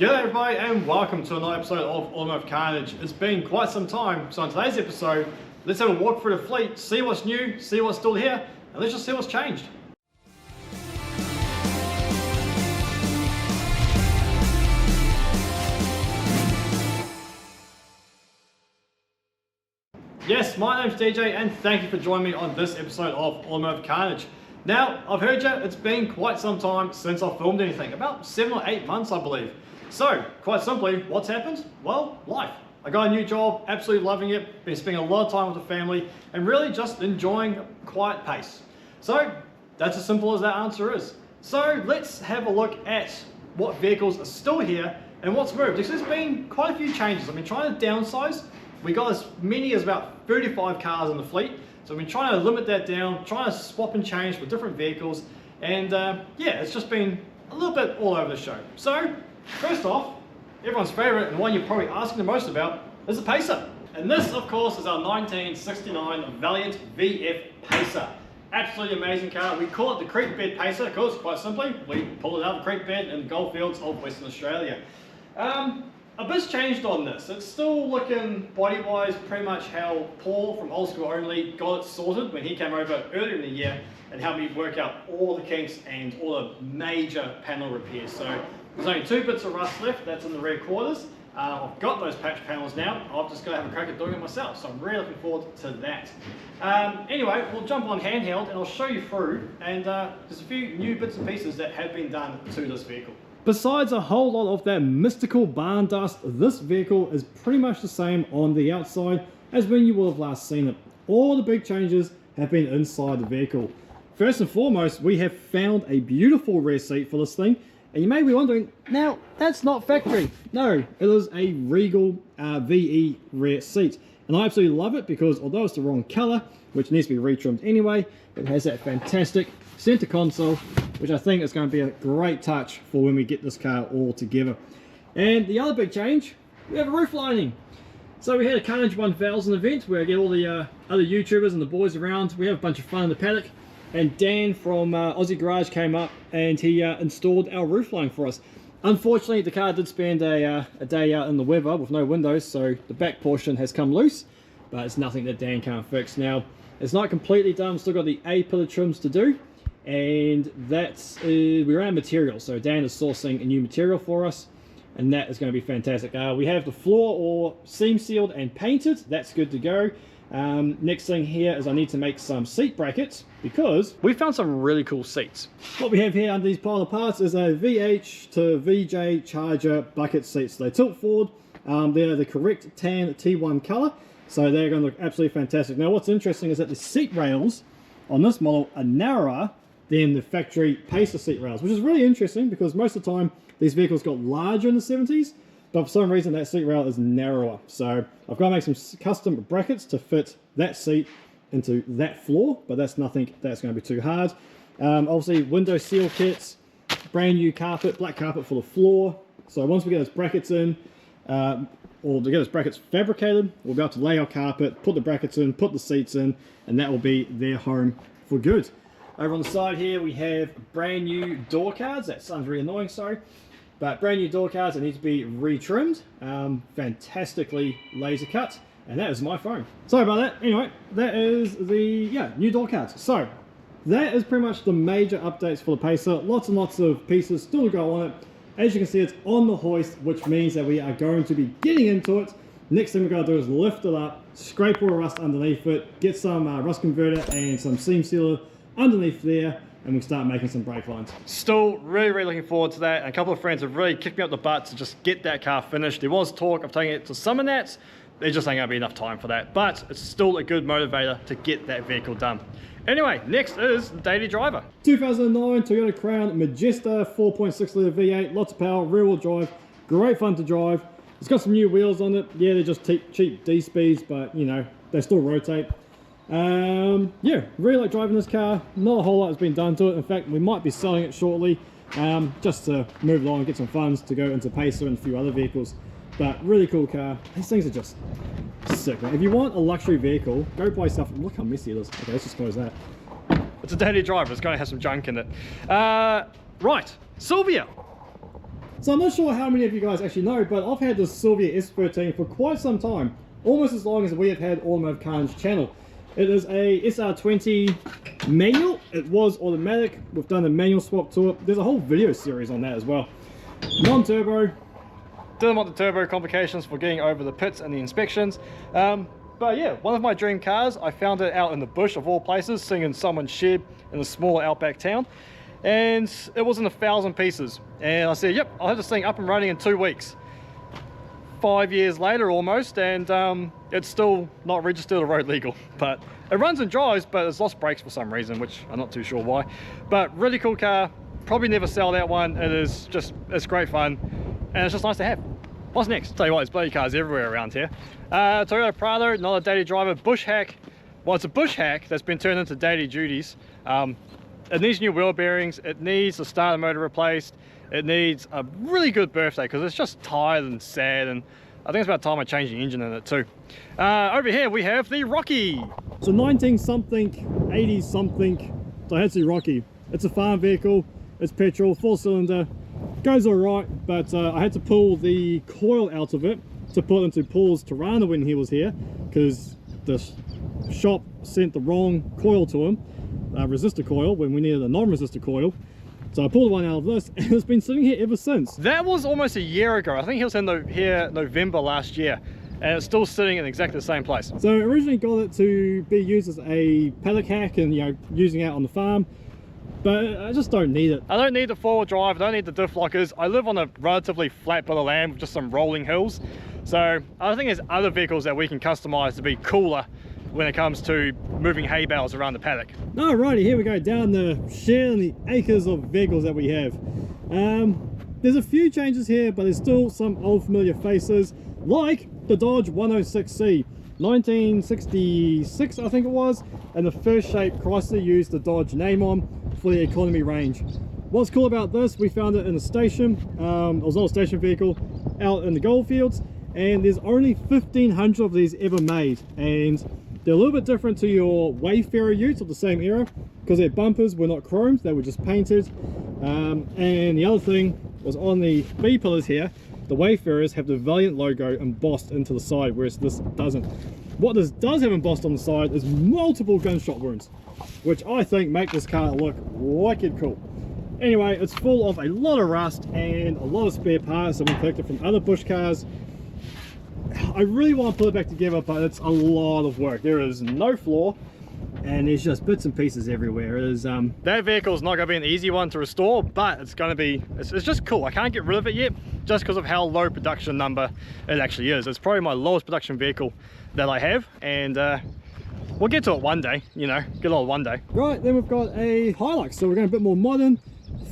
G'day everybody and welcome to another episode of Automotive Carnage. It's been quite some time, so in today's episode, let's have a walk through the fleet, see what's new, see what's still here, and let's just see what's changed. Yes, my name's DJ and thank you for joining me on this episode of Automotive Carnage. Now, I've heard you, it's been quite some time since I've filmed anything, about 7 or 8 months I believe. So, quite simply, what's happened? Well, life. I got a new job, absolutely loving it, been spending a lot of time with the family, and really just enjoying a quiet pace. So, that's as simple as that answer is. So, let's have a look at what vehicles are still here and what's moved. Because there's been quite a few changes. I've been trying to downsize. We got as many as about 35 cars in the fleet. So, I've been trying to limit that down, trying to swap and change with different vehicles. And yeah, it's just been a little bit all over the show. So, first off, everyone's favorite and one you're probably asking the most about is the Pacer. And this, of course, is our 1969 Valiant VF Pacer. Absolutely amazing car. We call it the creek bed Pacer because, quite simply, we pulled it out of the creek bed in the goldfields of Western Australia. A bit's changed on this. It's still looking body-wise pretty much how Paul from Old School Only got it sorted when he came over earlier in the year and helped me work out all the kinks and all the major panel repairs. So there's only 2 bits of rust left, that's in the rear quarters. I've got those patch panels now, I've just got to have a crack at doing it myself, so I'm really looking forward to that. Anyway, we'll jump on handheld and I'll show you through, and there's a few new bits and pieces that have been done to this vehicle. Besides a whole lot of that mystical barn dust, this vehicle is pretty much the same on the outside as when you will have last seen it. All the big changes have been inside the vehicle. First and foremost, we have found a beautiful rear seat for this thing. And you may be wondering, now that's not factory. No, it is a Regal VE rear seat. And I absolutely love it because although it's the wrong color, which needs to be retrimmed anyway, it has that fantastic center console, which I think is going to be a great touch for when we get this car all together. And the other big change, we have a roof lining. So we had a Karnage 1000 event where I get all the other YouTubers and the boys around. We have a bunch of fun in the paddock. And Dan from Aussie Garage came up and he installed our roof line for us. Unfortunately, the car did spend a day out in the weather with no windows, so the back portion has come loose, but it's nothing that Dan can't fix. Now, it's not completely done, we've still got the A-pillar trims to do, and that's, we ran out of material, so Dan is sourcing a new material for us, and that is going to be fantastic. We have the floor all seam sealed and painted, that's good to go. Next thing here is I need to make some seat brackets because we found some really cool seats. What we have here under these pile of parts is a VH to VJ Charger bucket seats. They tilt forward, they're the correct tan T1 color, so they're going to look absolutely fantastic. Now what's interesting is that the seat rails on this model are narrower than the factory Pacer seat rails, which is really interesting because most of the time these vehicles got larger in the 70s. But for some reason that seat rail is narrower. So I've got to make some custom brackets to fit that seat into that floor, but that's nothing that's going to be too hard. Obviously window seal kits, brand new carpet, black carpet for the floor. So once we get those brackets in, or to get those brackets fabricated, we'll be able to lay our carpet, put the brackets in, put the seats in, and that will be their home for good. Over on the side here we have brand new door cards. That sounds really annoying, sorry. But brand new door cards that need to be retrimmed, fantastically laser cut, and that is my phone. Sorry about that. Anyway, that is the new door cards. So that is pretty much the major updates for the Pacer. Lots and lots of pieces still to go on it. As you can see, it's on the hoist, which means that we are going to be getting into it. Next thing we're going to do is lift it up, scrape all the rust underneath it, get some rust converter and some seam sealer underneath there, and we start making some brake lines. Still really looking forward to that, and a couple of friends have really kicked me up the butt to just get that car finished. There was talk of taking it to Summer Nats. There just ain't gonna be enough time for that, but it's still a good motivator to get that vehicle done. Anyway, next is the daily driver. 2009 Toyota Crown Majesta 4.6 litre V8, lots of power, rear wheel drive, great fun to drive. It's got some new wheels on it. Yeah, they're just cheap D-speeds, but you know, they still rotate. Yeah, really like driving this car. Not a whole lot has been done to it. In fact, we might be selling it shortly, just to move along and get some funds to go into Pacer and a few other vehicles. But really cool car. These things are just sick, man. If you want a luxury vehicle, go buy yourself. Look how messy it is. Okay, let's just close that. It's a daily driver. It's going to have some junk in it. Right, Sylvia. So I'm not sure how many of you guys actually know, but I've had this Sylvia S13 for quite some time, almost as long as we have had Automotive Carnage channel. It is a SR20 manual. It was automatic. We've done a manual swap to it. There's a whole video series on that as well. Non-turbo. Didn't want the turbo complications for getting over the pits and the inspections. But yeah, one of my dream cars. I found it out in the bush of all places, sitting in someone's shed in a smaller outback town. And it was in 1,000 pieces. And I said, yep, I'll have this thing up and running in 2 weeks. 5 years later almost, and it's still not registered or road legal. But it runs and drives, but it's lost brakes for some reason, which I'm not too sure why. But really cool car. Probably never sell that one. It's great fun. And it's just nice to have. What's next? Tell you what, there's bloody cars everywhere around here. Toyota Prado, not a daily driver, bush hack. Well, it's a bush hack that's been turned into daily duties. It needs new wheel bearings, it needs the starter motor replaced, it needs a really good birthday because it's just tired and sad, and I think it's about time I change the engine in it too. Over here we have the Rocky. So 19 something, 80 something Daihatsu Rocky. It's a farm vehicle, it's petrol, 4-cylinder, goes alright, but I had to pull the coil out of it to put into Paul's Tirana when he was here because the shop sent the wrong coil to him. Resistor coil when we needed a non-resistor coil, so I pulled one out of this and it's been sitting here ever since. That was almost a year ago. I think he was here November last year, and it's still sitting in exactly the same place. So I originally got it to be used as a paddock hack and, you know, using it out on the farm, but I just don't need it. I don't need the 4-wheel drive, I don't need the diff lockers. I live on a relatively flat bit of land with just some rolling hills, so I think there's other vehicles that we can customize to be cooler when it comes to moving hay bales around the paddock. Alrighty, here we go down the shed and the acres of vehicles that we have. There's a few changes here, but there's still some old familiar faces, like the Dodge 106C, 1966 I think it was, and the first shape Chrysler used the Dodge name on for the economy range. What's cool about this, we found it in a station. It was not a station vehicle, out in the goldfields, and there's only 1,500 of these ever made, and they're a little bit different to your Wayfarer utes of the same era because their bumpers were not chromed, they were just painted. And the other thing was on the B pillars here, the Wayfarers have the Valiant logo embossed into the side, whereas this doesn't. What this does have embossed on the side is multiple gunshot wounds, which I think make this car look wicked cool. Anyway, it's full of a lot of rust and a lot of spare parts that we collected from other bush cars. I really want to put it back together, but it's a lot of work. There is no floor and there's just bits and pieces everywhere. It is, that vehicle is not going to be an easy one to restore, but it's going to be, it's just cool. I can't get rid of it yet just because of how low production number it actually is. It's probably my lowest production vehicle that I have, and we'll get to it one day, you know, get on one day. Right, then we've got a Hilux, so we're going a bit more modern.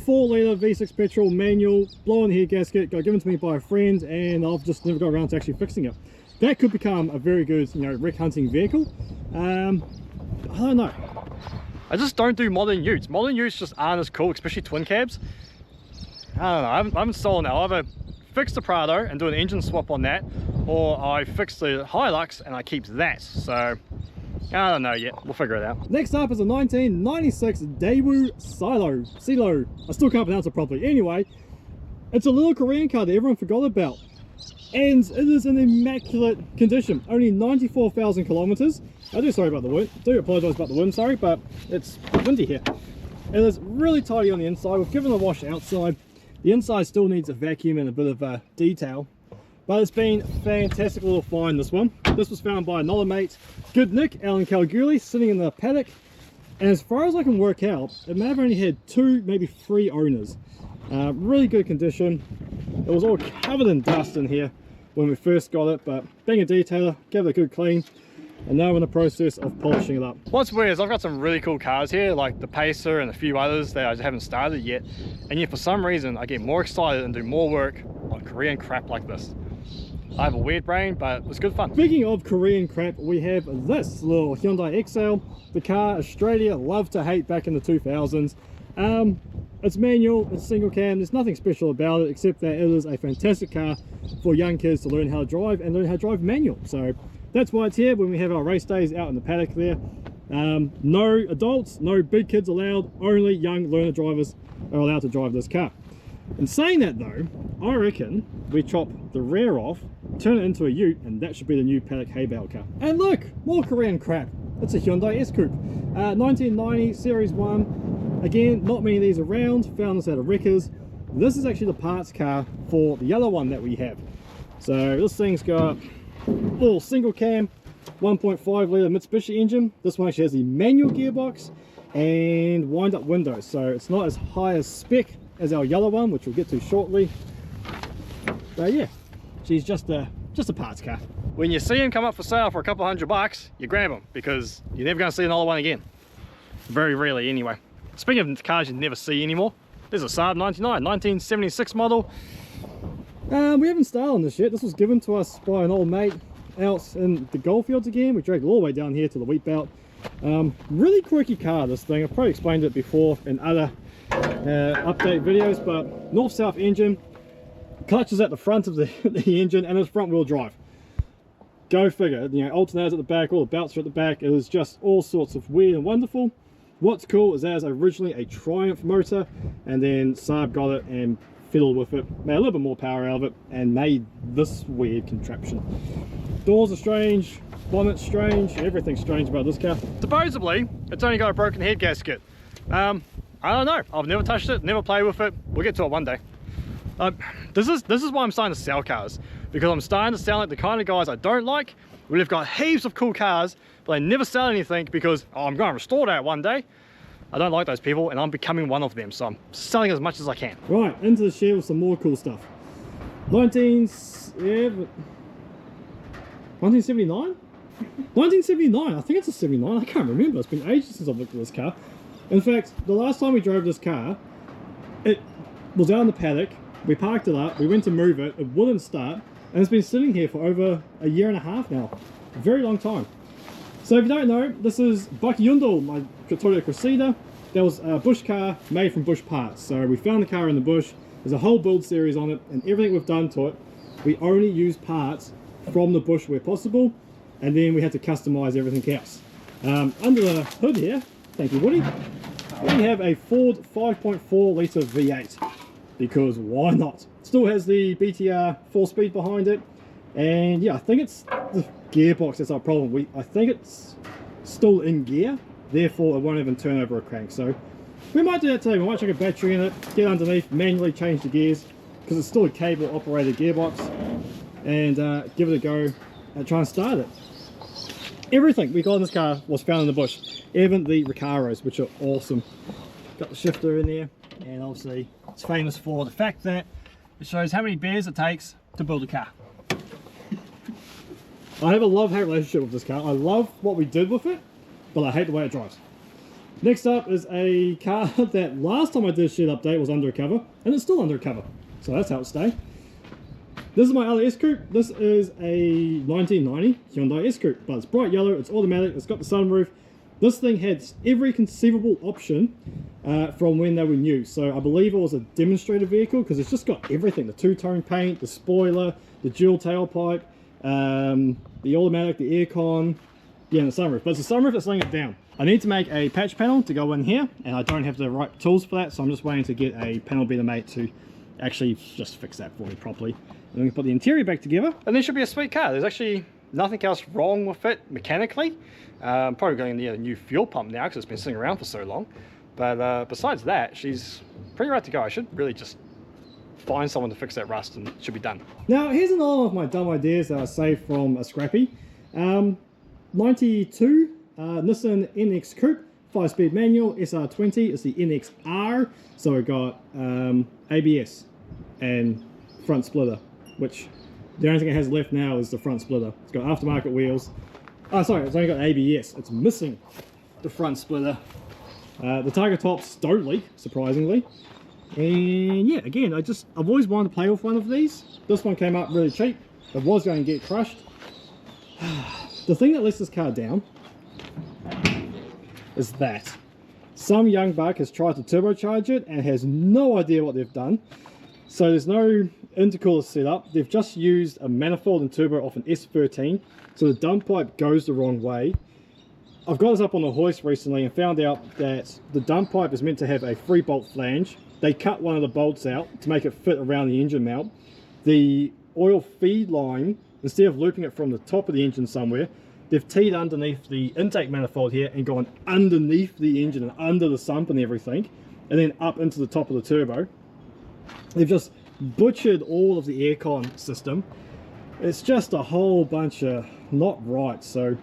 4-litre V6 petrol manual, blown here gasket, got given to me by a friend, and I've just never got around to actually fixing it. That could become a very good, you know, wreck hunting vehicle. I don't know. I just don't do modern utes. Modern utes just aren't as cool, especially twin cabs. I don't know. I haven't stolen that. I'll either fix the Prado and do an engine swap on that, or I fix the Hilux and I keep that. So I don't know yet. We'll figure it out. Next up is a 1996 Daewoo Silo. I still can't pronounce it properly. Anyway, it's a little Korean car that everyone forgot about. And it is in immaculate condition. Only 94,000 kilometers. I do sorry about the wind. I do apologize about the wind, sorry, but it's windy here. It is really tidy on the inside. We've given it a wash outside. The inside still needs a vacuum and a bit of detail. But it's been fantastic little find, this one. This was found by another mate, good Nick, Alan Calguli, sitting in the paddock. And as far as I can work out, it may have only had 2, maybe 3 owners. Really good condition. It was all covered in dust in here when we first got it, but being a detailer, gave it a good clean. And now we're in the process of polishing it up. What's weird is I've got some really cool cars here, like the Pacer and a few others that I just haven't started yet. And yet for some reason, I get more excited and do more work on Korean crap like this. I have a weird brain, but it's good fun. Speaking of Korean crap, we have this little Hyundai XL, the car Australia loved to hate back in the 2000s. It's manual, it's single cam, there's nothing special about it except that it is a fantastic car for young kids to learn how to drive and learn how to drive manual. So that's why it's here when we have our race days out in the paddock there. No adults, no big kids allowed, only young learner drivers are allowed to drive this car. In saying that though, I reckon we chop the rear off, turn it into a ute, and that should be the new paddock hay bale car. And look, more Korean crap. It's a Hyundai S-Coupe. 1990 Series 1. Again, not many of these around, found this out of wreckers. This is actually the parts car for the yellow one that we have. So this thing's got a little single cam 1.5 litre Mitsubishi engine. This one actually has the manual gearbox and wind up windows, so it's not as high as spec as our yellow one, which we'll get to shortly. But yeah, she's just a parts car. When you see him come up for sale for a couple $100, you grab him, because you're never going to see another one again. Very rarely anyway. Speaking of cars you never see anymore, there's a Saab 99 1976 model. We haven't started on this yet. This was given to us by an old mate out in the goldfields again. We dragged it all the way down here to the wheat belt. Really quirky car, this thing. I've probably explained it before in other update videos, but north-south engine, clutches at the front of the engine, and it's front wheel drive. Go figure, you know, alternators at the back, all the belts are at the back. It is just all sorts of weird and wonderful. What's cool is that is originally a Triumph motor, and then Saab got it and fiddled with it, made a little bit more power out of it, and made this weird contraption. Doors are strange, bonnet's strange, everything's strange about this car. Supposedly, it's only got a broken head gasket. I don't know, I've never touched it, never played with it. We'll get to it one day. This is why I'm starting to sell cars, because I'm starting to sound like the kind of guys I don't like. We've got heaps of cool cars, but they never sell anything because, oh, I'm going to restore that one day. I don't like those people, and I'm becoming one of them, so I'm selling as much as I can. Right, into the shed with some more cool stuff. 1979? 1979, I think it's a 79, I can't remember. It's been ages since I've looked at this car. In fact, the last time we drove this car, it was out in the paddock, we parked it up, we went to move it, it wouldn't start, and it's been sitting here for over a year and a half now. A very long time. So if you don't know, this is Bakayundo, my Toyota Cressida. That was a bush car made from bush parts. So we found the car in the bush, there's a whole build series on it, and everything we've done to it, we only use parts from the bush where possible, and then we had to customize everything else. Under the hood here, thank you Woody, we have a Ford 5.4 litre V8, because why not? Still has the BTR 4-speed behind it, and yeah, I think it's the gearbox that's our problem. I think it's still in gear, therefore it won't even turn over a crank. So we might do that today. We might check a battery in it, get underneath, manually change the gears, because it's still a cable operated gearbox, and give it a go and try and start it. Everything we got in this car was found in the bush, even the Recaros, which are awesome. Got the shifter in there, and obviously it's famous for the fact that it shows how many bears it takes to build a car. I have a love-hate relationship with this car. I love what we did with it, but I hate the way it drives. Next up is a car that last time I did a shed update was undercover, and it's still undercover, so that's how it stays. This is my other S-Coupe. This is a 1990 Hyundai S-Coupe, but it's bright yellow, it's automatic, it's got the sunroof. This thing had every conceivable option from when they were new. So I believe it was a demonstrator vehicle, because it's just got everything. The two-tone paint, the spoiler, the dual tailpipe, the automatic, the aircon, yeah, and the sunroof. But it's the sunroof that's laying it down. I need to make a patch panel to go in here, and I don't have the right tools for that, so I'm just waiting to get a panel beater mate to actually just fix that for me properly. And we can put the interior back together, and this should be a sweet car. There's actually nothing else wrong with it mechanically. Probably going to need a new fuel pump now, because it's been sitting around for so long. But besides that, she's pretty right to go. I should really just find someone to fix that rust, and it should be done. Now here's another one of my dumb ideas that I saved from a scrappy. 92 Nissan NX Coupe, 5-speed manual, SR20. It's the NXR, so it got ABS and front splitter, which the only thing it has left now is the front splitter. It's got aftermarket wheels. Oh, sorry, it's only got ABS. It's missing the front splitter. The Tiger tops don't leak, surprisingly. And yeah, again, I've always wanted to play with one of these. This one came up really cheap. It was going to get crushed. The thing that lets this car down is that some young buck has tried to turbocharge it and has no idea what they've done. So there's no intercooler set up. They've just used a manifold and turbo off an S13, so the dump pipe goes the wrong way. I've got this up on the hoist recently and found out that the dump pipe is meant to have a 3-bolt flange, they cut one of the bolts out to make it fit around the engine mount. The oil feed line, instead of looping it from the top of the engine somewhere, they've teed underneath the intake manifold here and gone underneath the engine and under the sump and everything, and then up into the top of the turbo. They've just butchered all of the aircon system. It's just a whole bunch of not right. So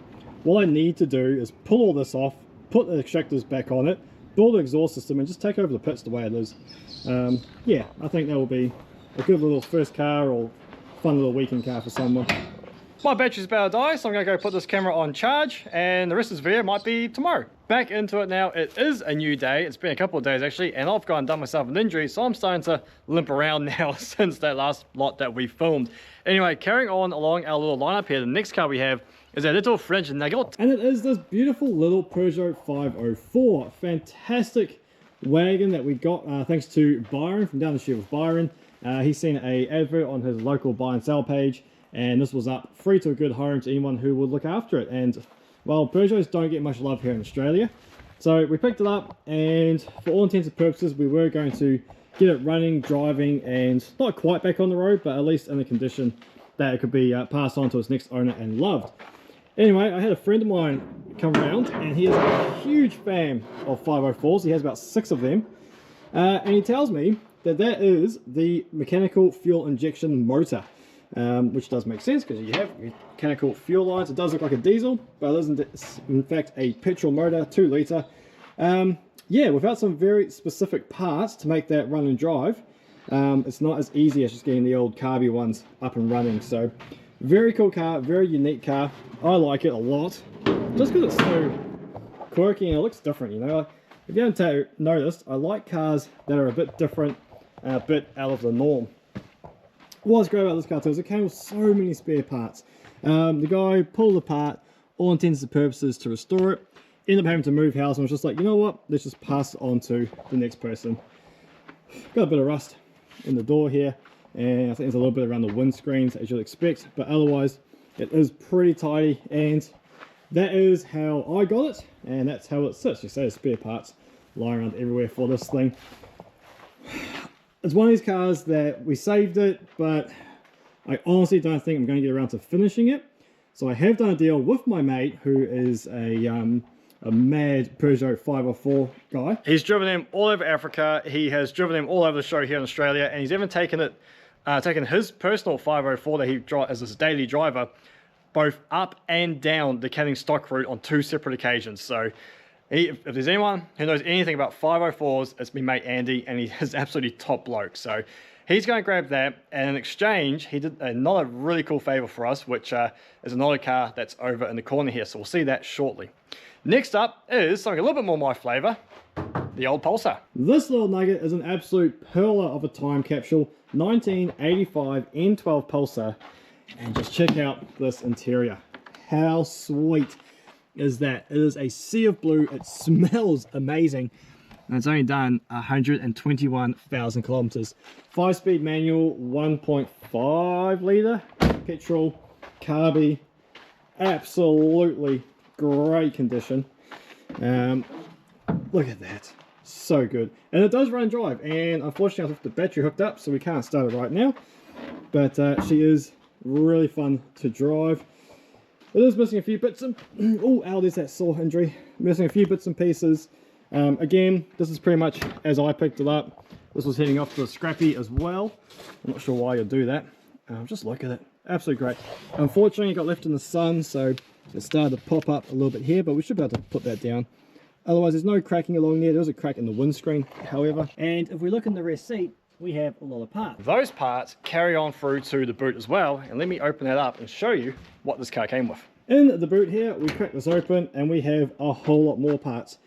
what I need to do is pull all this off, put the extractors back on it, build an exhaust system, and just take over the pits the way it is. Yeah, I think that will be a good little first car or fun little weekend car for someone. My battery's about to die, so I'm going to go put this camera on charge, and the rest of this video might be tomorrow. Back into it now. It is a new day. It's been a couple of days actually, and I've gone and done myself an injury, so I'm starting to limp around now since that last lot that we filmed. Anyway, carrying on along our little lineup here, the next car we have is a little French nugget. And it is this beautiful little Peugeot 504. Fantastic wagon that we got thanks to Byron from down the street with Byron. He's seen an advert on his local buy and sell page, and this was up free to a good home to anyone who would look after it. And well, Peugeots don't get much love here in Australia, so we picked it up, and for all intents and purposes we were going to get it running, driving, and not quite back on the road, but at least in a condition that it could be passed on to its next owner and loved. Anyway, I had a friend of mine come around, and he is a huge fan of 504s. He has about 6 of them, and he tells me that that is the mechanical fuel injection motor, which does make sense because you have mechanical fuel lines. It does look like a diesel, but it isn't. It's in fact a petrol motor, 2 litre. Yeah, without some very specific parts to make that run and drive, it's not as easy as just getting the old carby ones up and running. So very cool car, very unique car. I like it a lot just because it's so quirky and it looks different, you know. If you haven't noticed, I like cars that are a bit different and a bit out of the norm. What's great about this car too is it came with so many spare parts. The guy pulled it apart, all intents and purposes, to restore it. Ended up having to move house, and I was just like, you know what, let's just pass it on to the next person. Got a bit of rust in the door here, and I think there's a little bit around the windscreens as you'd expect, but otherwise it is pretty tidy, and that is how I got it, and that's how it sits. You see the spare parts lying around everywhere for this thing. It's one of these cars that we saved it, but I honestly don't think I'm going to get around to finishing it. So I have done a deal with my mate, who is a mad Peugeot 504 guy. He's driven them all over Africa. He has driven them all over the show here in Australia, and he's even taken his personal 504 that he drives as his daily driver, both up and down the Canning stock route on 2 separate occasions. So if there's anyone who knows anything about 504s, it's my mate Andy, and he is absolutely top bloke. So he's going to grab that, and in exchange, he did another really cool favor for us, which is another car that's over in the corner here. So we'll see that shortly. Next up is something a little bit more my flavor, the old Pulsar. This little nugget is an absolute pearler of a time capsule, 1985 N12 Pulsar, and just check out this interior. How sweet is that? It is a sea of blue. It smells amazing, and it's only done 121,000 kilometers. 5-speed manual, 1.5 litre petrol, carby, absolutely great condition. Look at that, so good, and it does run and drive. And unfortunately, I've left the battery hooked up, so we can't start it right now. But she is really fun to drive. It is missing a few bits and oh, ow, there's that sore injury. Missing a few bits and pieces. Again, this is pretty much as I picked it up. This was heading off to the scrappy as well. I'm not sure why you'd do that. Just look at it, absolutely great. Unfortunately, it got left in the sun, so it started to pop up a little bit here, but we should be able to put that down. Otherwise, there's no cracking along there. There's a crack in the windscreen, however. And if we look in the rear seat, we have a lot of parts. Those parts carry on through to the boot as well, and let me open that up and show you what this car came with. In the boot here, we crack this open, and we have a whole lot more parts.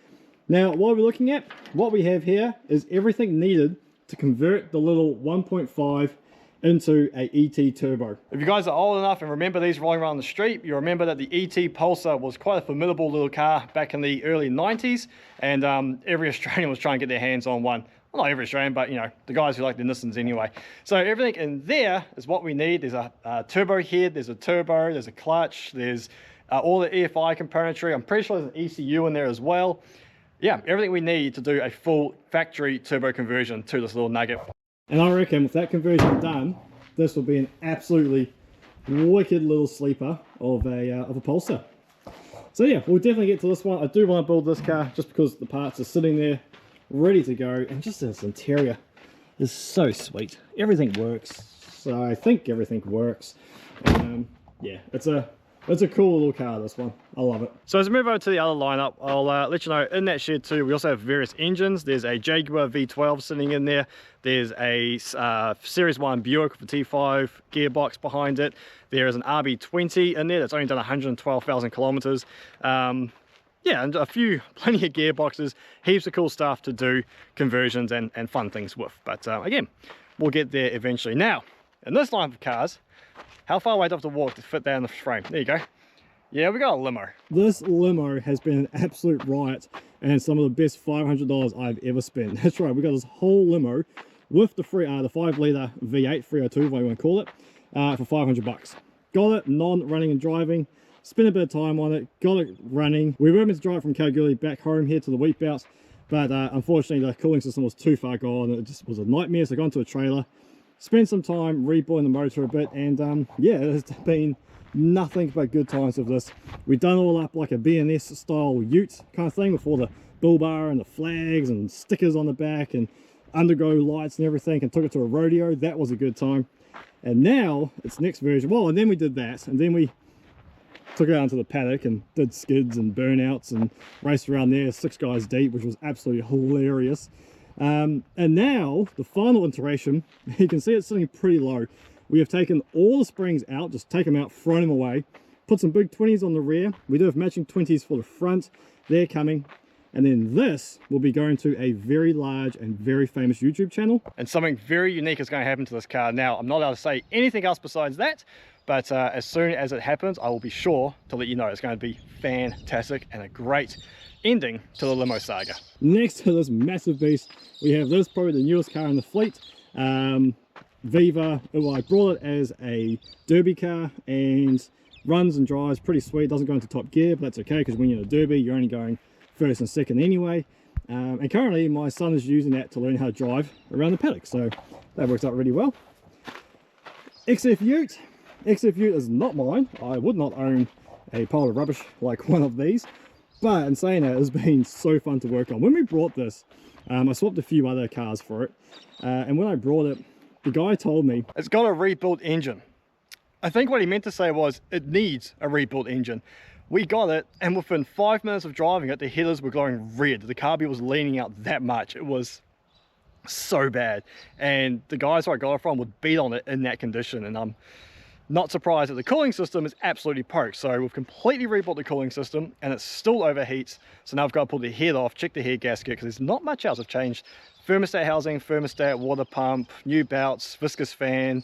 Now, what we're looking at, what we have here is everything needed to convert the little 1.5 into a ET turbo. If you guys are old enough and remember these rolling around the street, you remember that the ET Pulsar was quite a formidable little car back in the early 90s, and every Australian was trying to get their hands on one. Well, not every Australian, but you know, the guys who like the Nissans anyway. So everything in there is what we need. There's a turbo head, there's a turbo, there's a clutch, there's all the EFI componentry. I'm pretty sure there's an ECU in there as well. yeah, everything we need to do a full factory turbo conversion to this little nugget. And I reckon with that conversion done, this will be an absolutely wicked little sleeper of a Pulsar. So yeah, we'll definitely get to this one. I do want to build this car just because the parts are sitting there ready to go, and just this interior is so sweet. Everything works. So I think everything works. Yeah, it's a cool little car, this one. I love it. So as we move over to the other lineup, I'll let you know in that shed too, we also have various engines. There's a Jaguar V12 sitting in there. There's a Series 1 Buick with a T5 gearbox behind it. There is an RB20 in there that's only done 112,000 kilometers. Yeah, and plenty of gearboxes, heaps of cool stuff to do conversions and fun things with. But again, we'll get there eventually. Now, in this line of cars, how far away do I have to walk to fit that in the frame? There you go. Yeah, we got a limo. This limo has been an absolute riot and some of the best $500 I've ever spent. That's right, we got this whole limo with the 5-litre V8, 302, if I want to call it, for 500 bucks. Got it non-running and driving. Spent a bit of time on it, got it running. We were meant to drive it from Kalgoorlie back home here to the wheat belt, but unfortunately the cooling system was too far gone. It just was a nightmare, so I got into a trailer, spent some time rebuilding the motor a bit, and yeah, it has been nothing but good times with this. We've done all up like a BNS style ute kind of thing with all the bull bar and the flags and stickers on the back and underglow lights and everything, and took it to a rodeo. That was a good time. And now it's next version. Well, and then we did that, and then we took it out into the paddock and did skids and burnouts and raced around there 6 guys deep, which was absolutely hilarious. And now the final iteration, you can see it's sitting pretty low. We have taken all the springs out, just take them out, thrown them away, put some big 20s on the rear. We do have matching 20s for the front, they're coming. And then this will be going to a very large and very famous YouTube channel. And something very unique is going to happen to this car. Now, I'm not allowed to say anything else besides that, but as soon as it happens, I will be sure to let you know. It's going to be fantastic and a great ending to the limo saga. Next to this massive beast, we have this, probably the newest car in the fleet. Viva. Well, I brought it as a derby car and runs and drives pretty sweet. Doesn't go into top gear, but that's okay, because when you're in a derby, you're only going first and second anyway. And currently my son is using that to learn how to drive around the paddock, so that works out really well. XF Ute. XF Ute is not mine. I would not own a pile of rubbish like one of these, but in saying that, it's been so fun to work on. When we brought this, I swapped a few other cars for it, and when I brought it, the guy told me it's got a rebuilt engine. I think what he meant to say was it needs a rebuilt engine. We got it, and within 5 minutes of driving it, the headers were glowing red. The carby was leaning out that much. It was so bad. And the guys who I got it from would beat on it in that condition. And I'm not surprised that the cooling system is absolutely poked. So we've completely rebuilt the cooling system, and it still overheats. So now I've got to pull the head off, check the head gasket, because there's not much else I've changed. Thermostat housing, thermostat, water pump, new belts, viscous fan.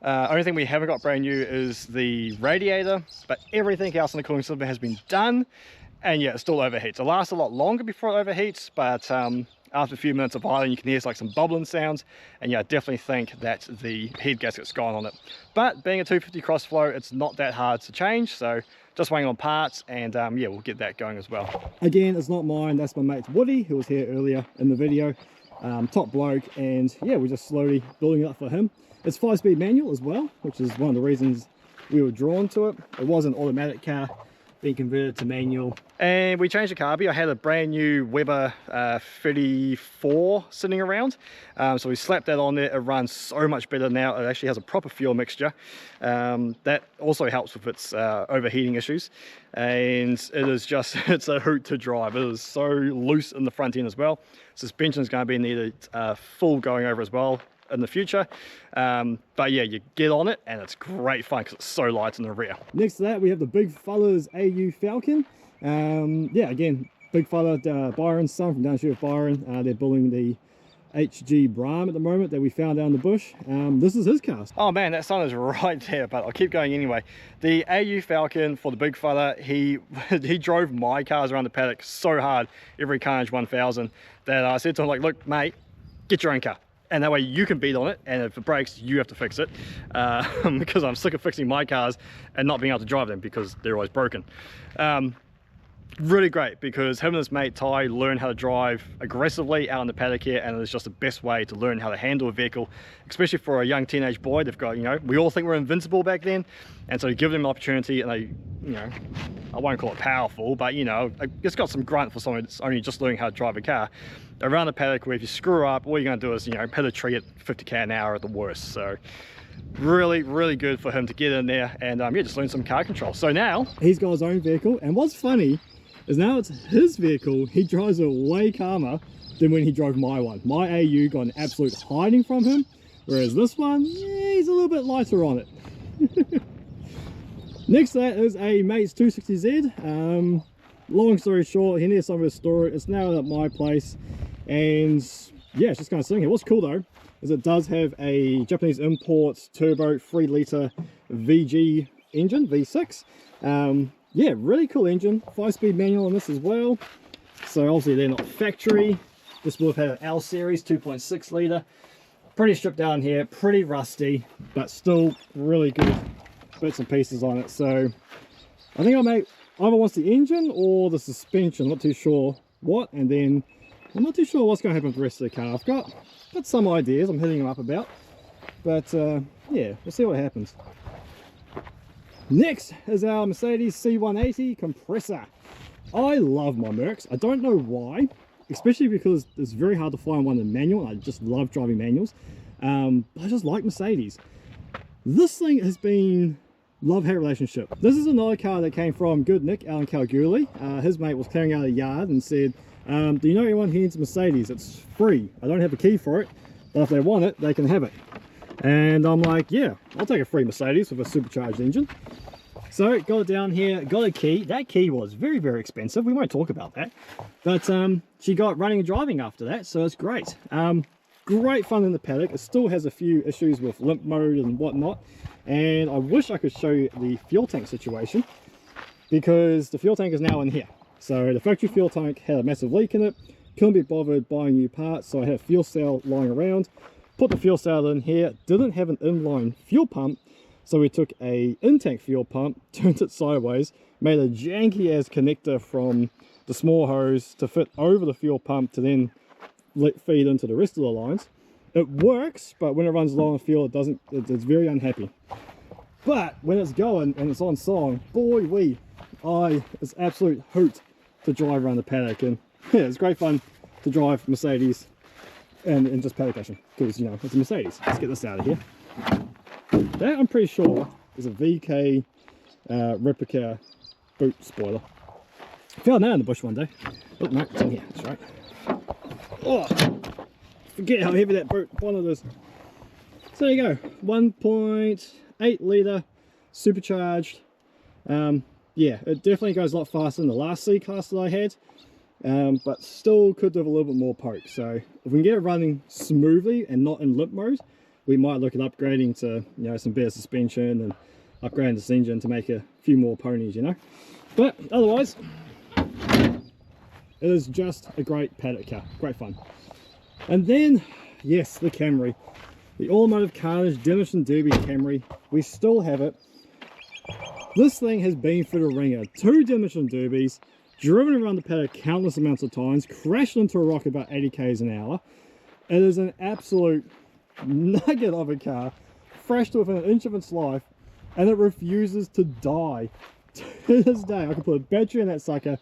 Only thing we haven't got brand new is the radiator, but everything else in the cooling system has been done, and yeah, it still overheats. It lasts a lot longer before it overheats, but after a few minutes of idling, you can hear like some bubbling sounds, and yeah, I definitely think that the head gasket's gone on it. But being a 250 cross flow, it's not that hard to change, so just waiting on parts, and yeah, we'll get that going as well. Again, it's not mine, that's my mate Woody, who was here earlier in the video. Top bloke, and yeah, we're just slowly building it up for him. It's 5-speed manual as well, which is one of the reasons we were drawn to it. It was an automatic car being converted to manual, and we changed the carby. I had a brand new Weber 34 sitting around, so we slapped that on there. It runs so much better now. It actually has a proper fuel mixture. That also helps with its overheating issues, and it is just, it's a hoot to drive. It is so loose in the front end as well. Suspension is going to be needed full going over as well in the future, but yeah, you get on it and it's great fun because it's so light in the rear. Next to that, we have the Big Fella's AU Falcon. Yeah, again, Big Fella, Byron's son from down Sheriff Byron. They're building the HG Bram at the moment that we found down the bush. This is his cast. Oh man, that sun is right there, but I'll keep going anyway. The AU Falcon for the Big Fella, he drove my cars around the paddock so hard every Karnage 1000 that I said to him, like, look mate, get your own car, and that way you can beat on it, and if it breaks you have to fix it, because I'm sick of fixing my cars and not being able to drive them because they're always broken. really great because him and his mate Ty learn how to drive aggressively out in the paddock here, and it's just the best way to learn how to handle a vehicle, especially for a young teenage boy. They've got, you know, we all think we're invincible back then, and so you give them an opportunity, and they, you know, I won't call it powerful, but you know, it's got some grunt for someone that's only just learning how to drive a car around the paddock, where if you screw up, all you're going to do is, you know, hit a tree at 50k an hour at the worst. So really good for him to get in there and yeah, just learn some car control. So now he's got his own vehicle, and what's funny is now it's his vehicle. He drives it way calmer than when he drove my one. My AU got an absolute hiding from him, whereas this one, yeah, he's a little bit lighter on it. Next to that is a mate's 260Z. Long story short, he needed somewhere to store it. It's now at my place, and yeah, it's just kind of sitting here. What's cool though is it does have a Japanese import turbo 3 litre VG engine, V6. Yeah, really cool engine. 5-speed manual on this as well. So obviously they're not factory. This would have had an L series 2.6 litre. Pretty stripped down here, pretty rusty, but still really good bits and pieces on it. So I think I may either wants the engine or the suspension, not too sure what, and then I'm not too sure what's going to happen with the rest of the car. I've got some ideas I'm hitting them up about, but yeah, we'll see what happens. Next is our Mercedes C180 compressor. I love my Mercs. I don't know why, especially because it's very hard to find one in manual. I just love driving manuals. I just like Mercedes. This thing has been love-hate relationship. This is another car that came from Good Nick out in Kalgoorlie. His mate was clearing out a yard and said, do you know anyone who needs a Mercedes? It's free. I don't have a key for it, but if they want it, they can have it. And I'm like, yeah, I'll take a free Mercedes with a supercharged engine. So got it down here, got a key. That key was very expensive. We won't talk about that, but she got running and driving after that, so it's great. Great fun in the paddock. It still has a few issues with limp mode and whatnot, and I wish I could show you the fuel tank situation, because the fuel tank is now in here. So the factory fuel tank had a massive leak in it, couldn't be bothered buying new parts, so I had a fuel cell lying around, put the fuel cell in here. Didn't have an inline fuel pump, so we took a in-tank fuel pump, turned it sideways, made a janky ass connector from the small hose to fit over the fuel pump to then feed into the rest of the lines. It works, but when it runs low on fuel, it's very unhappy. But when it's going and it's on song, boy wee, it's absolute hoot to drive around the paddock. And yeah, it's great fun to drive Mercedes and just paddock action, because, you know, it's a Mercedes. Let's get this out of here. That, I'm pretty sure, is a VK replica boot spoiler. I found that in the bush one day. Oh no, it's in here, that's right. Oh, forget how heavy that boot bonnet is. So there you go, 1.8 litre supercharged. Yeah, it definitely goes a lot faster than the last C-Class that I had, but still could have a little bit more poke. So if we can get it running smoothly and not in limp mode, we might look at upgrading to, you know, some better suspension and upgrading this engine to make a few more ponies, you know. But otherwise, it is just a great paddock car, great fun. And then, yes, the Camry, the Automotive Carnage Demolition Derby Camry. We still have it. This thing has been through the ringer. 2 demolition derbies, driven around the paddock countless amounts of times, crashed into a rock about 80 k's an hour. It is an absolute nugget of a car, fresh to within an inch of its life, and it refuses to die. To this day, I can put a battery in that sucker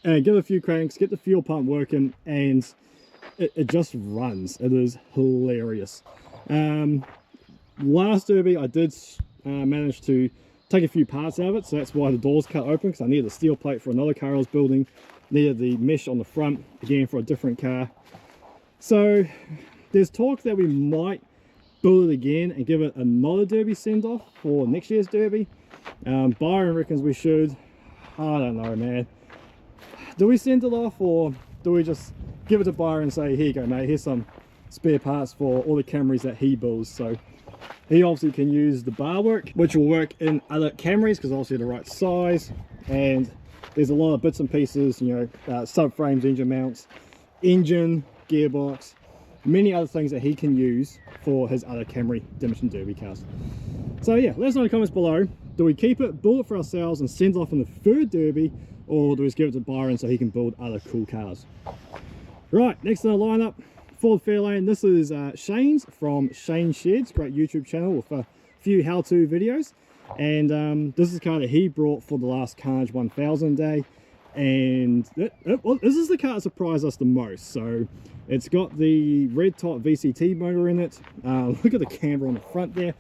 and give it a few cranks, get the fuel pump working, and it just runs. It is hilarious. Last derby I did manage to take a few parts out of it, so that's why the doors cut open, because I needed a steel plate for another car I was building, needed the mesh on the front again for a different car. So there's talk that we might build it again and give it another derby send-off for next year's derby. Byron reckons we should. I don't know, man. Do we send it off, or do we just give it to Byron and say, here you go mate, here's some spare parts for all the Camrys that he builds? So he obviously can use the bar work, which will work in other Camrys because obviously the right size, and there's a lot of bits and pieces, you know, subframes, engine mounts, engine, gearbox, many other things that he can use for his other Camry Demolition Derby cars. So yeah, let us know in the comments below, do we keep it, build it for ourselves and send it off in the third derby, or do we just give it to Byron so he can build other cool cars? Right, next in the lineup, Ford Fairlane. This is Shane's from Shane Sheds, great YouTube channel with a few how-to videos. And this is the car that he brought for the last Karnage 1000 day. And this is the car that surprised us the most. So it's got the red top VCT motor in it. Look at the camber on the front there.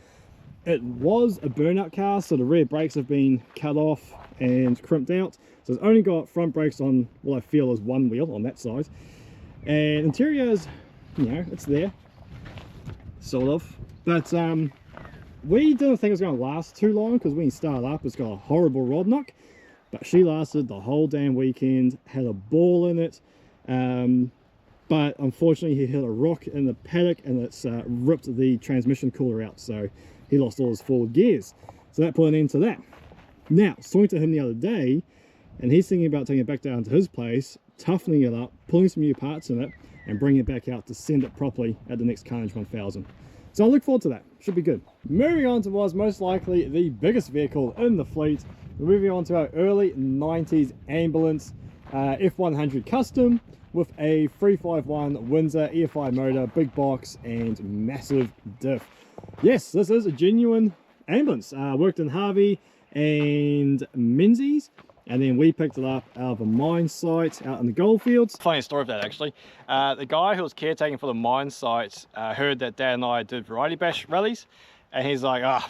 It was a burnout car, so the rear brakes have been cut off and crimped out. So it's only got front brakes on what I feel is one wheel on that side. And interior is, you know, it's there, sort of. But we didn't think it was going to last too long, because when you start up, it's got a horrible rod knock. But she lasted the whole damn weekend, had a ball in it. But unfortunately, he hit a rock in the paddock and it's ripped the transmission cooler out. So he lost all his forward gears. So that put an end to that. Now, I was talking to him the other day, and he's thinking about taking it back down to his place, toughening it up, pulling some new parts in it, and bringing it back out to send it properly at the next Karnage 1000. So I look forward to that. Should be good. Moving on to what's most likely the biggest vehicle in the fleet. We're moving on to our early 90s ambulance F100 Custom with a 351 Windsor EFI motor, big box, and massive diff. Yes, this is a genuine ambulance. Worked in Harvey and Menzies, and then we picked it up out of a mine site out in the goldfields. Funny story of that, actually. The guy who was caretaking for the mine site heard that Dad and I did Variety Bash rallies, and he's like, "Ah,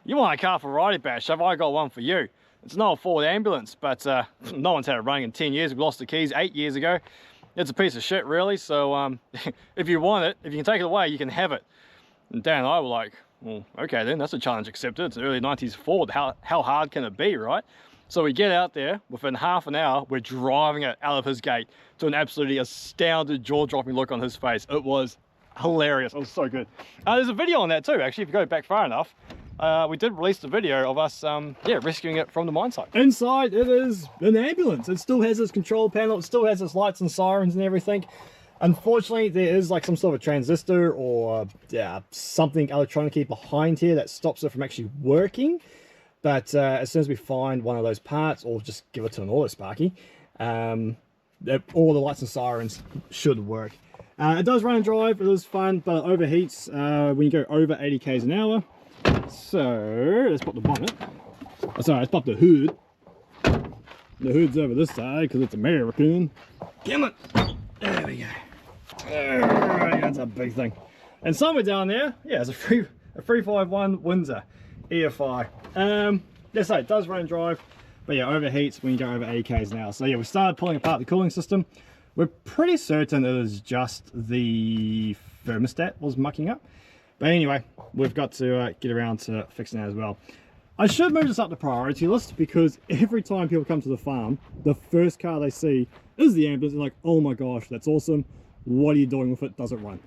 you want a car for Variety Bash? Have I got one for you?" It's not a Ford ambulance, but no one's had it running in 10 years. We lost the keys 8 years ago. It's a piece of shit, really. So if you want it, if you can take it away, you can have it. And Dan and I were like, well, okay then, that's a challenge accepted. It's an early 90s Ford. How hard can it be, right? So we get out there, within half an hour, we're driving it out of his gate to an absolutely astounded, jaw-dropping look on his face. It was hilarious. It was so good. There's a video on that too, actually, if you go back far enough. We did release the video of us rescuing it from the mine site. Inside it is an ambulance. It still has its control panel, it still has its lights and sirens and everything. Unfortunately, there is like some sort of a transistor or something electronically behind here that stops it from actually working. But as soon as we find one of those parts, or just give it to an auto sparky, all the lights and sirens should work. It does run and drive, it is fun, but it overheats when you go over 80 k's an hour. So let's pop the bonnet. Oh, sorry, let's pop the hood. The hood's over this side because it's American. Damn it! There we go. Alright, that's a big thing. And somewhere down there, yeah, it's a 351 Windsor EFI. Let's say it does run and drive, but yeah, overheats when you go over 80 k's an hour. So yeah, we started pulling apart the cooling system. We're pretty certain it is just the thermostat was mucking up. But anyway, we've got to get around to fixing that as well. I should move this up the priority list, because every time people come to the farm, the first car they see is the ambulance. They're like, oh my gosh, that's awesome. What are you doing with it? Does it run?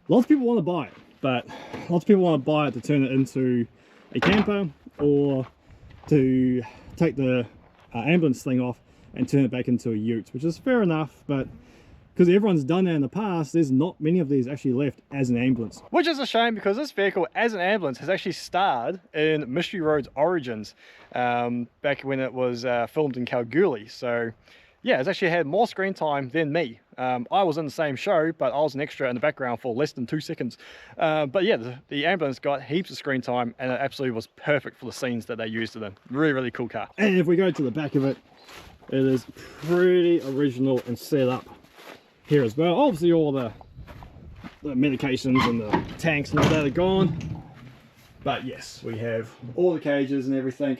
Lots of people want to buy it, but lots of people want to buy it to turn it into a camper, or to take the ambulance thing off and turn it back into a ute, which is fair enough, but because everyone's done that in the past, there's not many of these actually left as an ambulance. Which is a shame, because this vehicle as an ambulance has actually starred in Mystery Road's Origins back when it was filmed in Kalgoorlie. So yeah, it's actually had more screen time than me. I was in the same show, but I was an extra in the background for less than 2 seconds. But yeah, the ambulance got heaps of screen time, and it absolutely was perfect for the scenes that they used it in. Really, really cool car. And if we go to the back of it, it is pretty original and set up here as well. Obviously all the medications and the tanks and all that are gone, but yes, we have all the cages and everything.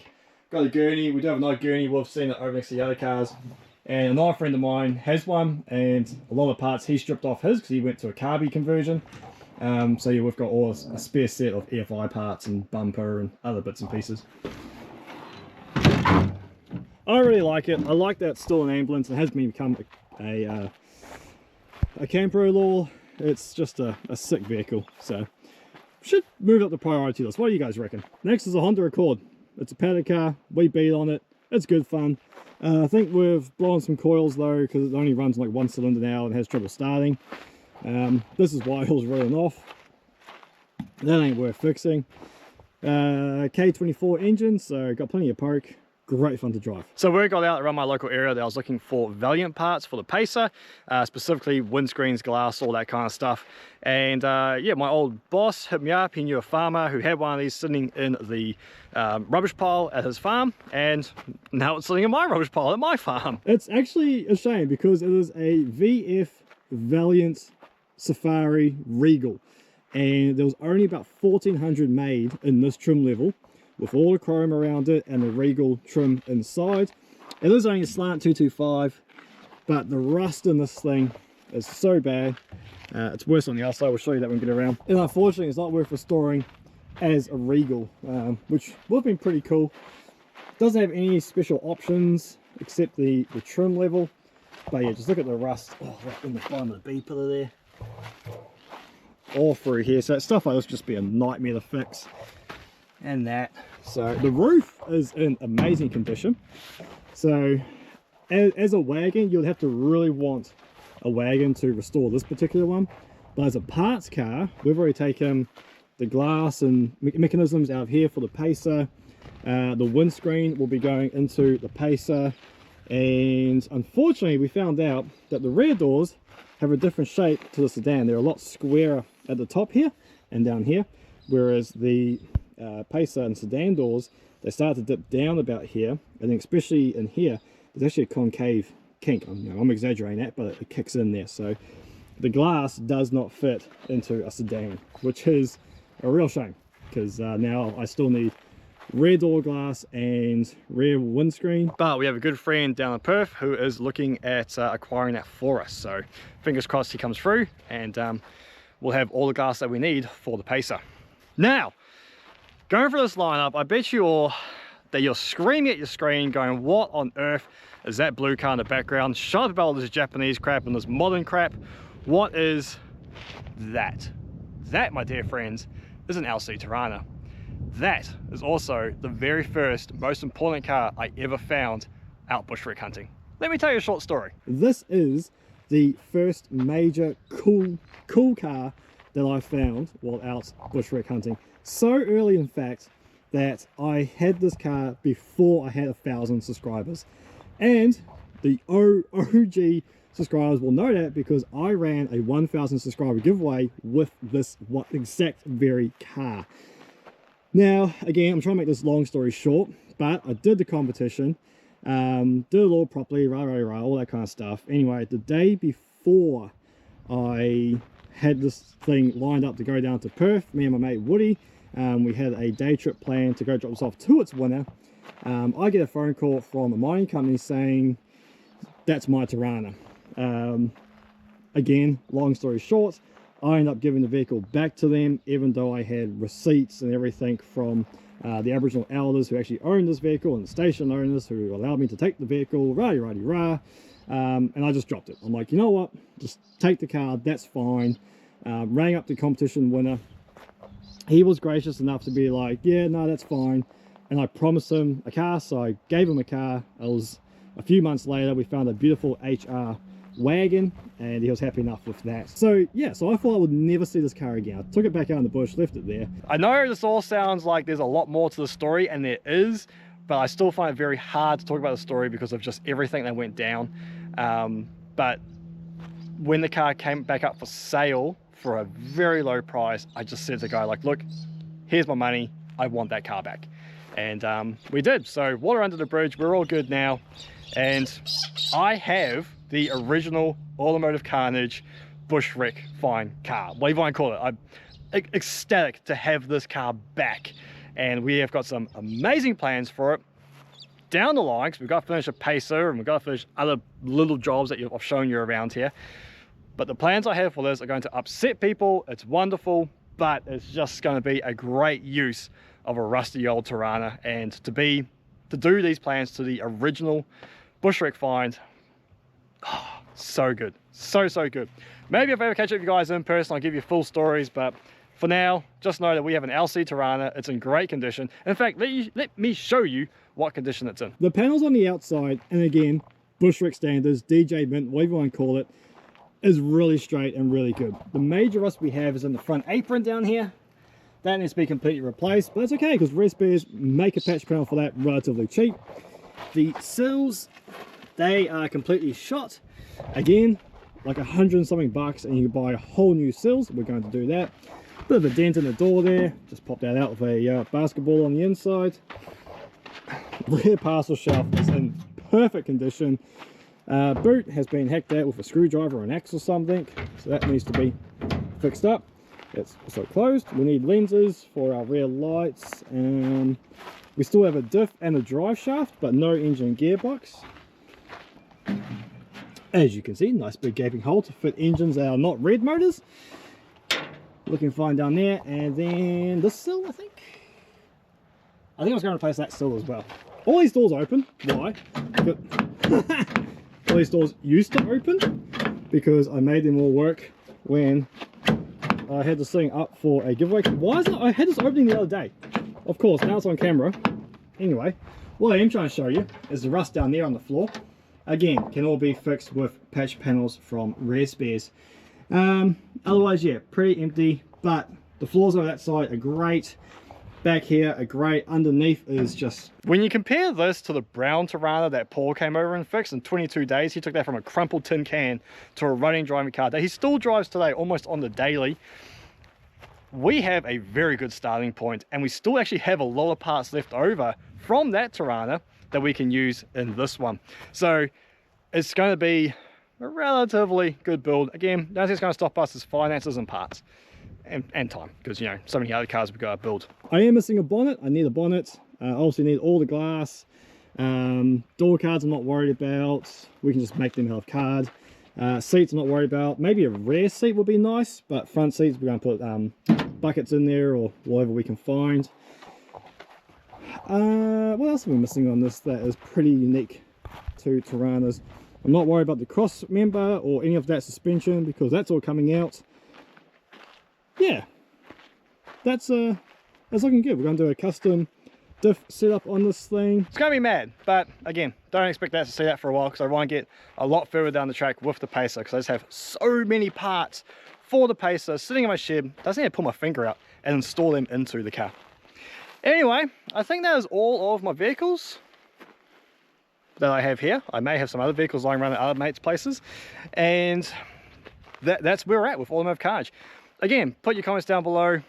Got a gurney. We do have a nice gurney. We've seen it over next to the other cars, and another friend of mine has one, and a lot of parts he stripped off his because he went to a carby conversion. So yeah, we've got all a spare set of EFI parts and bumper and other bits and pieces. I really like it. I like that it's still an ambulance. It has become a camper law. It's just a sick vehicle, so should move up the priority list. What do you guys reckon? Next is a Honda Accord. It's a paddock car. We beat on it. It's good fun. I think we've blown some coils though, because it only runs like 1 cylinder now and has trouble starting. This is why it was rolling off. That ain't worth fixing. K24 engine, so got plenty of poke. Great fun to drive. So we got out around my local area that I was looking for Valiant parts for the Pacer, specifically windscreens, glass, all that kind of stuff. And yeah, my old boss hit me up. He knew a farmer who had one of these sitting in the rubbish pile at his farm, and now it's sitting in my rubbish pile at my farm. It's actually a shame because it is a VF Valiant Safari Regal, and there was only about 1,400 made in this trim level, with all the chrome around it and the Regal trim inside. It is only a slant 225, but the rust in this thing is so bad. It's worse on the outside. We'll show you that when we get around. And unfortunately, it's not worth restoring as a Regal, which would have been pretty cool. Doesn't have any special options except the trim level. But yeah, just look at the rust. Oh, right in the bottom of the B pillar there. All through here. So stuff like this just be a nightmare to fix. And that. So the roof is in amazing condition. So as a wagon, you'd have to really want a wagon to restore this particular one. But as a parts car, we've already taken the glass and mechanisms out of here for the Pacer. The windscreen will be going into the Pacer. And unfortunately, we found out that the rear doors have a different shape to the sedan. They're a lot squarer at the top here and down here, whereas the Pacer and sedan doors, they start to dip down about here, and then especially in here there's actually a concave kink. I'm exaggerating that, but it kicks in there, so the glass does not fit into a sedan, which is a real shame, because now I still need rear door glass and rear windscreen. But we have a good friend down in Perth who is looking at acquiring that for us, so fingers crossed he comes through, and we'll have all the glass that we need for the Pacer. Now, going through this lineup, I bet you all that you're screaming at your screen going, what on earth is that blue car in the background? Shut up about all this Japanese crap and this modern crap. What is that? That, my dear friends, is an LC Tirana. That is also the very first, most important car I ever found out bushwreck hunting. Let me tell you a short story. This is the first major cool car that I found while out bushwreck hunting. So early, in fact, that I had this car before I had 1,000 subscribers. And the OG subscribers will know that because I ran a 1,000 subscriber giveaway with this exact very car. Now, again, I'm trying to make this long story short, but I did the competition, did it all properly, all that kind of stuff. Anyway, the day before I had this thing lined up to go down to Perth, me and my mate Woody, we had a day trip planned to go drop this off to its winner. I get a phone call from a mining company saying, that's my Tirana. Again, long story short, I ended up giving the vehicle back to them, even though I had receipts and everything from the Aboriginal elders who actually owned this vehicle and the station owners who allowed me to take the vehicle, and I just dropped it. I'm like, you know what, just take the car, that's fine. Rang up the competition winner. He was gracious enough to be like, yeah, no, that's fine. And I promised him a car, so I gave him a car. It was a few months later, we found a beautiful HR wagon, and he was happy enough with that. So yeah, so I thought I would never see this car again. I took it back out in the bush, left it there. I know this all sounds like there's a lot more to the story, and there is, but I still find it very hard to talk about the story because of just everything that went down. But when the car came back up for sale for a very low price, I just said to the guy, like, look, here's my money, I want that car back. And we did. So water under the bridge, we're all good now. And I have the original Automotive Carnage bushwreck fine car, whatever you want to call it. I'm ecstatic to have this car back, and we have got some amazing plans for it down the line, because we've got to finish a Pacer and we've got to finish other little jobs that I've shown you around here. But the plans I have for this are going to upset people. It's wonderful, but it's just going to be a great use of a rusty old Tirana, and to do these plans to the original bushwreck find. Oh, so good, so good. Maybe if I ever catch up with you guys in person, I'll give you full stories, but for now, just know that we have an LC Tirana. It's in great condition. In fact, let me show you what condition it's in. The panels on the outside, and again, bushwreck standards, DJ mint, whatever you want to call it, is really straight and really good. The major rust we have is in the front apron down here. That needs to be completely replaced, but that's okay because Red Spears make a patch panel for that relatively cheap. The sills, they are completely shot. Again, like $100 and something bucks, and you can buy a whole new sills. We're going to do that. Bit of a dent in the door there. Just pop that out with a basketball on the inside. Rear parcel shelf is in perfect condition. Boot has been hacked out with a screwdriver or an axe or something, so that needs to be fixed up. It's also closed. We need lenses for our rear lights. We still have a diff and a drive shaft, but no engine gearbox. As you can see, nice big gaping hole to fit engines that are not red motors. Looking fine down there. And then this sill, I think I was going to replace that sill as well. All these doors are open. Why? All these doors used to open because I made them all work when I had this thing up for a giveaway. Why is it? I had this opening the other day. Of course, now it's on camera. Anyway, what I am trying to show you is the rust down there on the floor. Again, can all be fixed with patch panels from Red Spears. Otherwise, yeah, pretty empty, but the floors on that side are great. Back here are great. Underneath is just... When you compare this to the brown Tana that Paul came over and fixed in 22 days, he took that from a crumpled tin can to a running driving car that he still drives today almost on the daily. We have a very good starting point, and we still actually have a lot of parts left over from that Tana that we can use in this one. So it's going to be a relatively good build. Again, the only thing that's going to stop us is finances and parts. And time, because you know, so many other cars we've got to build. I am missing a bonnet. I need a bonnet. I also need all the glass. Door cards I'm not worried about. We can just make them out of card. Seats I'm not worried about. Maybe a rear seat would be nice, but front seats we're going to put buckets in there or whatever we can find. What else are we missing on this that is pretty unique to Tana's? I'm not worried about the cross member or any of that suspension because that's all coming out. Yeah, that's looking good. We're going to do a custom diff setup on this thing. It's going to be mad, but again, don't expect that to see that for a while because I want to get a lot further down the track with the Pacer because I just have so many parts for the Pacer sitting in my shed. I just need to pull my finger out and install them into the car. Anyway, I think that is all of my vehicles that I have here. I may have some other vehicles lying around at other mates' places, and that's where we're at with Automotive Carnage. Again, put your comments down below.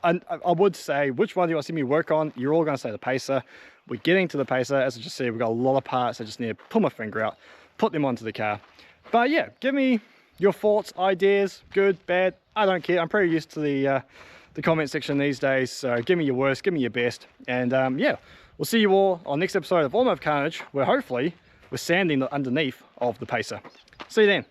I would say, which one do you want to see me work on? You're all going to say the Pacer. We're getting to the Pacer. As I just said, we've got a lot of parts. I just need to pull my finger out, put them onto the car. But yeah, give me your thoughts, ideas, good, bad. I don't care. I'm pretty used to the comment section these days. So give me your worst, give me your best. And yeah, we'll see you all on next episode of Automotive Carnage, where hopefully we're sanding the underneath of the Pacer. See you then.